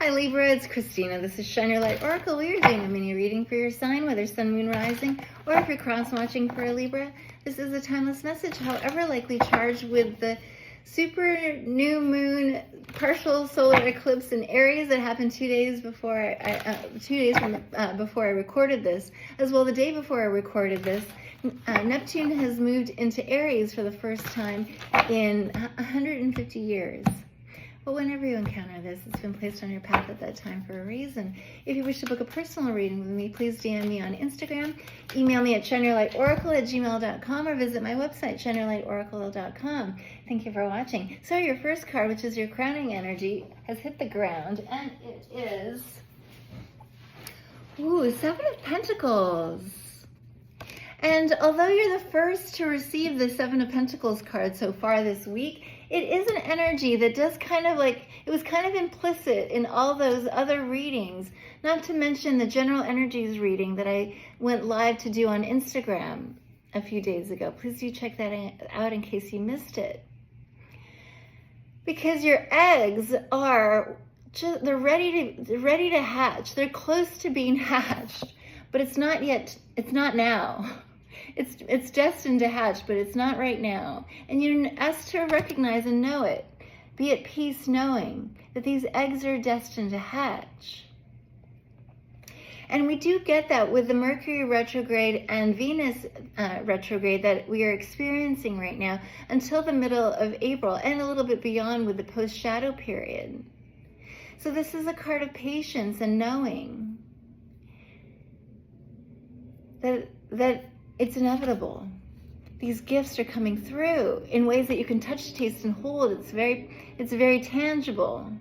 Hi Libra, it's Christina. This is Shine Your Light Oracle. We are doing a mini reading for your sign, whether sun, moon, rising, or if you're cross-watching for a Libra. This is a timeless message, however likely charged with the super new moon partial solar eclipse in Aries that happened 2 days before before I recorded this, as well the day before I recorded this. Neptune has moved into Aries for the first time in 150 years. But whenever you encounter this, it's been placed on your path at that time for a reason. If you wish to book a personal reading with me, please DM me on Instagram, email me at shineyourlightoracle@gmail.com, or visit my website, shineyourlightoracle.com. Thank you for watching. So your first card, which is your crowning energy, has hit the ground, and it is, Seven of Pentacles. And although you're the first to receive the Seven of Pentacles card so far this week, it is an energy that does kind of like, it was kind of implicit in all those other readings, not to mention the general energies reading that I went live to do on Instagram a few days ago. Please do check that out in case you missed it. Because your eggs are just, they're ready to hatch. They're close to being hatched, but it's not yet, it's not now. It's destined to hatch, but it's not right now. And you're asked to recognize and know it. Be at peace knowing that these eggs are destined to hatch. And we do get that with the Mercury retrograde and Venus retrograde that we are experiencing right now until the middle of April, and a little bit beyond with the post-shadow period. So this is a card of patience and knowing that it's inevitable. These gifts are coming through in ways that you can touch, taste, and hold. It's very tangible.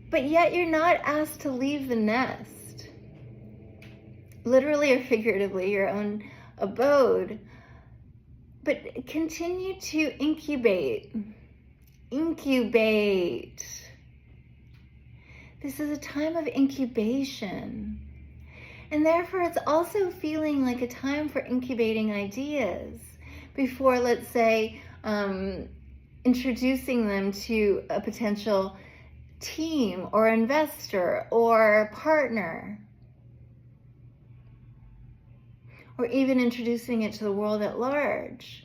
But yet you're not asked to leave the nest, literally or figuratively, your own abode, but continue to incubate. This is a time of incubation. And therefore, it's also feeling like a time for incubating ideas before, let's say, introducing them to a potential team or investor or partner, or even introducing it to the world at large.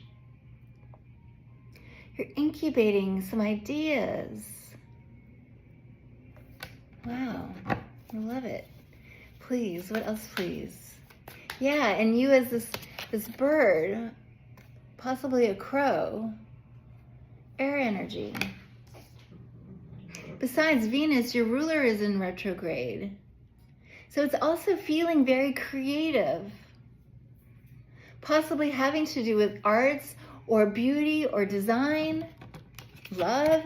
You're incubating some ideas. Wow, I love it. Please, what else, please? Yeah, and you as this bird, possibly a crow, air energy. Besides, Venus, your ruler, is in retrograde. So it's also feeling very creative, possibly having to do with arts or beauty or design, love,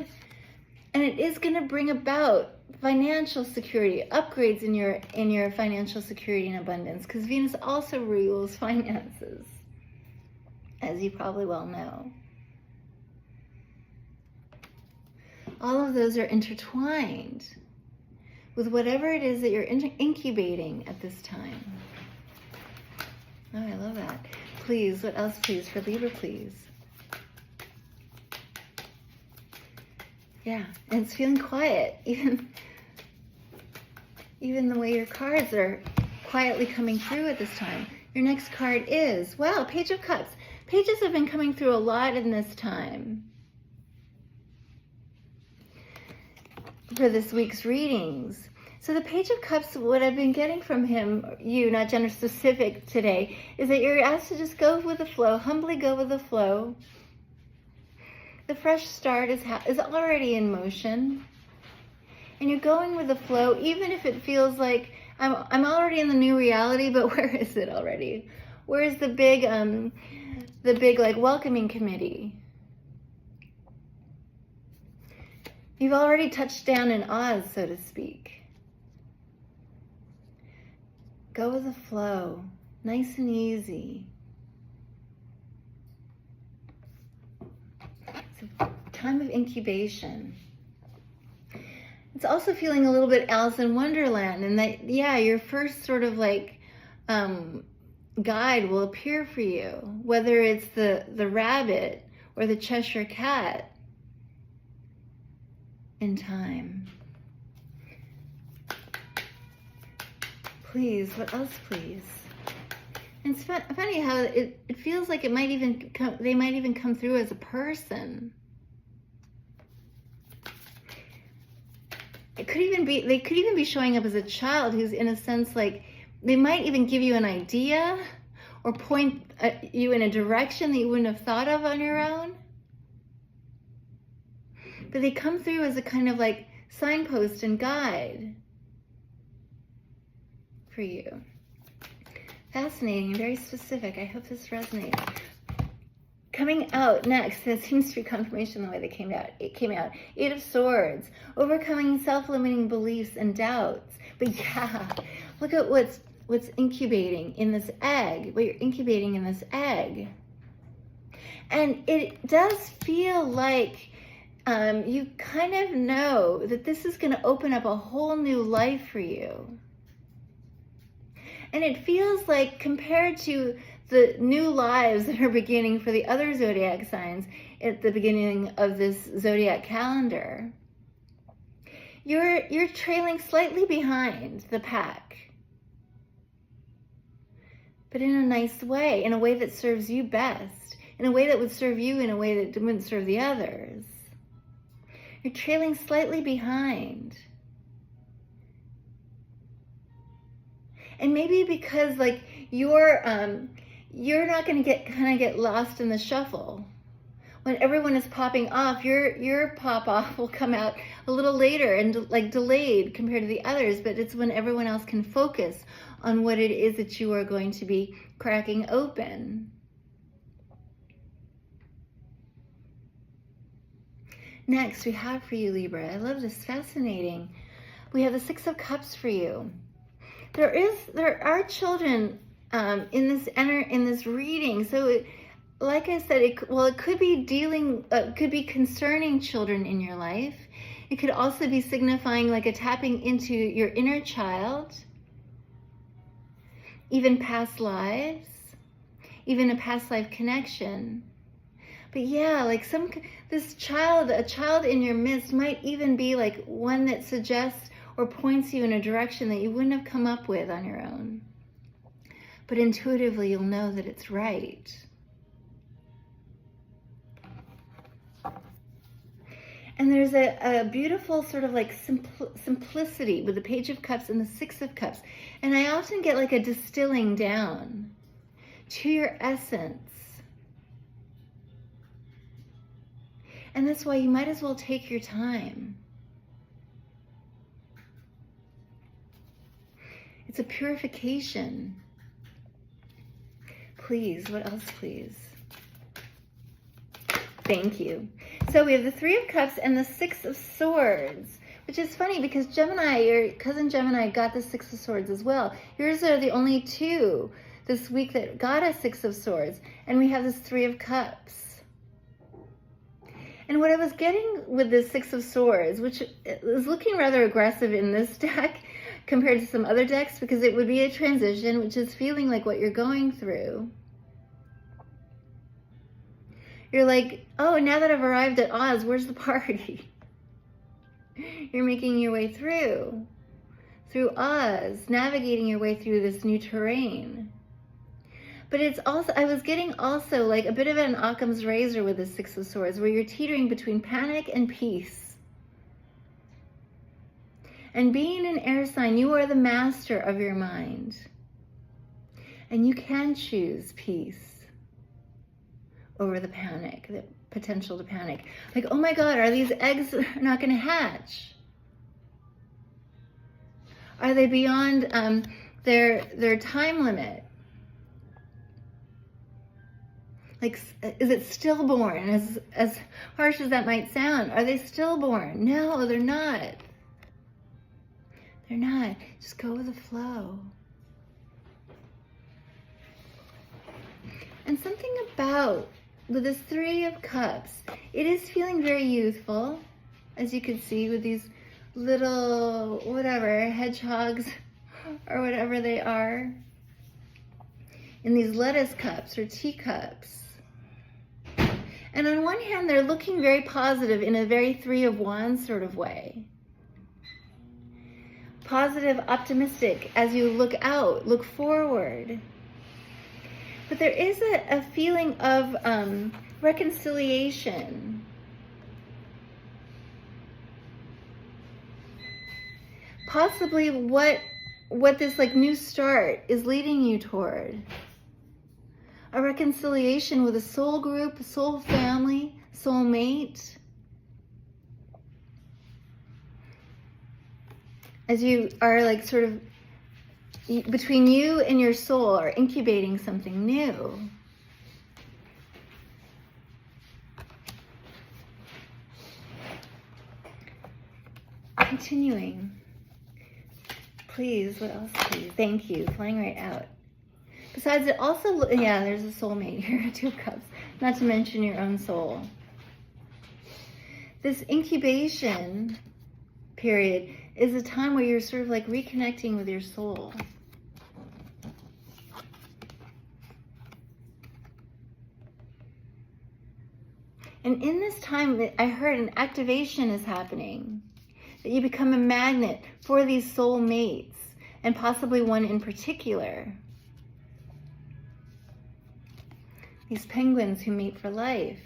and it is going to bring about financial security, upgrades in your financial security and abundance, because Venus also rules finances, as you probably well know. All of those are intertwined with whatever it is that you're incubating at this time. Oh, I love that. Please, what else, please, for Libra, please? Yeah, and it's feeling quiet, even the way your cards are quietly coming through at this time. Your next card is, wow, Page of Cups. Pages have been coming through a lot in this time for this week's readings. So the Page of Cups, what I've been getting from not gender specific today, is that you're asked to just go with the flow, humbly go with the flow. The fresh start is already in motion. And you're going with the flow, even if it feels like I'm already in the new reality, but where is it already? Where is the big like welcoming committee? You've already touched down in Oz, so to speak. Go with the flow, nice and easy. It's a time of incubation. It's also feeling a little bit Alice in Wonderland, and that, yeah, your first sort of like guide will appear for you, whether it's the rabbit or the Cheshire cat. in time. Please, what else, please? And it's funny how it feels like it might even they might even come through as a person. It could even be, they could even be showing up as a child who's, in a sense, like, they might even give you an idea or point you in a direction that you wouldn't have thought of on your own. But they come through as a kind of like signpost and guide for you. Fascinating and very specific. I hope this resonates. Coming out next, that seems to be confirmation the way they came out. It came out. 8 of Swords, overcoming self-limiting beliefs and doubts. But yeah, look at what's incubating in this egg, what you're incubating in this egg. And it does feel like you kind of know that this is going to open up a whole new life for you. And it feels like, compared to the new lives that are beginning for the other zodiac signs at the beginning of this zodiac calendar, you're trailing slightly behind the pack, but in a nice way, in a way that serves you best, in a way that would serve you in a way that wouldn't serve the others. You're trailing slightly behind. And maybe because, like, you're not going to get lost in the shuffle. When everyone is popping off, your pop off will come out a little later and like delayed compared to the others, but it's when everyone else can focus on what it is that you are going to be cracking open. Next, we have for you, Libra. I love this, fascinating. We have the 6 of Cups for you. There are children in this reading. So, like I said, it could be concerning children in your life. It could also be signifying like a tapping into your inner child, even past lives, even a past life connection. But yeah, like a child in your midst might even be like one that suggests or points you in a direction that you wouldn't have come up with on your own. But intuitively, you'll know that it's right. And there's a beautiful sort of like simplicity with the Page of Cups and the 6 of Cups. And I often get like a distilling down to your essence. And that's why you might as well take your time. It's a purification. Please, what else, please? Thank you. So we have the 3 of Cups and the 6 of Swords, which is funny because Gemini, your cousin Gemini, got the 6 of Swords as well. Yours are the only 2 this week that got a 6 of Swords. And we have this 3 of Cups. And what I was getting with this 6 of Swords, which is looking rather aggressive in this deck compared to some other decks, because it would be a transition, which is feeling like what you're going through. You're like, oh, now that I've arrived at Oz, where's the party? You're making your way through Oz, navigating your way through this new terrain. But it's also, I was getting also like a bit of an Occam's razor with the 6 of Swords, where you're teetering between panic and peace. And being an air sign, you are the master of your mind. And you can choose peace over the panic, the potential to panic. Like, oh my God, are these eggs not going to hatch? Are they beyond their time limit? Like, is it stillborn? As harsh as that might sound, are they stillborn? No, they're not. They're not. Just go with the flow. And something about, with this 3 of Cups, it is feeling very youthful, as you can see with these little, whatever, hedgehogs or whatever they are, in these lettuce cups or teacups. And on one hand, they're looking very positive in a very Three of Wands sort of way. Positive, optimistic as you look out, look forward. But there is a feeling of reconciliation. Possibly what this like new start is leading you toward. A reconciliation with a soul group, soul family, soul mate. As you are like sort of between you and your soul are incubating something new. Continuing. Please, what else please? Thank you, flying right out. Besides it also, yeah, there's a soulmate here, Two of Cups, not to mention your own soul. This incubation period is a time where you're sort of like reconnecting with your soul. And in this time, I heard an activation is happening. That you become a magnet for these soul mates, and possibly one in particular. These penguins who mate for life.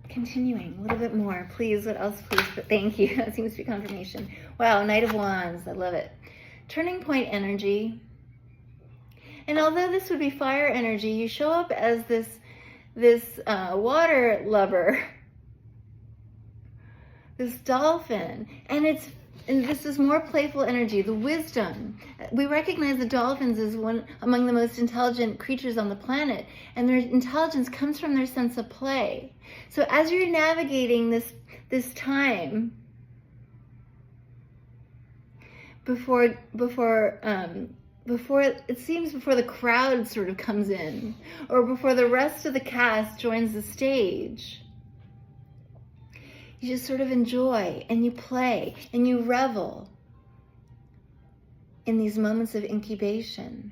Continuing, a little bit more. Please, what else, please? But thank you. That seems to be confirmation. Wow, Knight of Wands. I love it. Turning point energy. And although this would be fire energy, you show up as this water lover, this dolphin, and this is more playful energy, the wisdom. We recognize the dolphins as one among the most intelligent creatures on the planet, and their intelligence comes from their sense of play. So as you're navigating this time before the crowd sort of comes in, or before the rest of the cast joins the stage, you just sort of enjoy and you play and you revel in these moments of incubation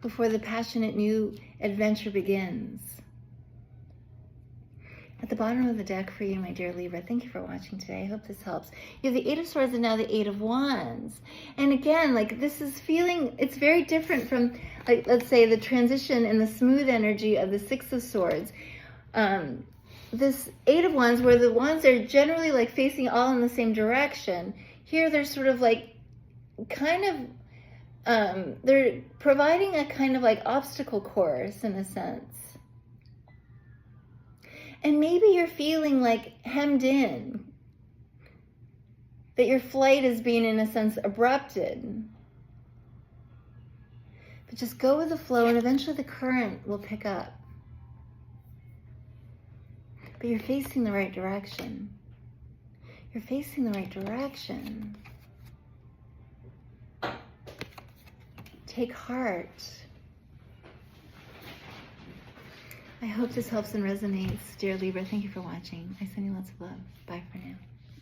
before the passionate new adventure begins. At the bottom of the deck for you, my dear Libra, thank you for watching today. I hope this helps. You have the Eight of Swords and now the Eight of Wands. And again, like this is feeling, it's very different from, like, let's say the transition and the smooth energy of the Six of Swords. This Eight of Wands, where the wands are generally like facing all in the same direction. Here they're sort of like, kind of, they're providing a kind of like obstacle course in a sense. And maybe you're feeling like hemmed in, that your flight is being, in a sense, abrupted. But just go with the flow and eventually the current will pick up. But you're facing the right direction. You're facing the right direction. Take heart. I hope this helps and resonates, dear Libra. Thank you for watching. I send you lots of love. Bye for now.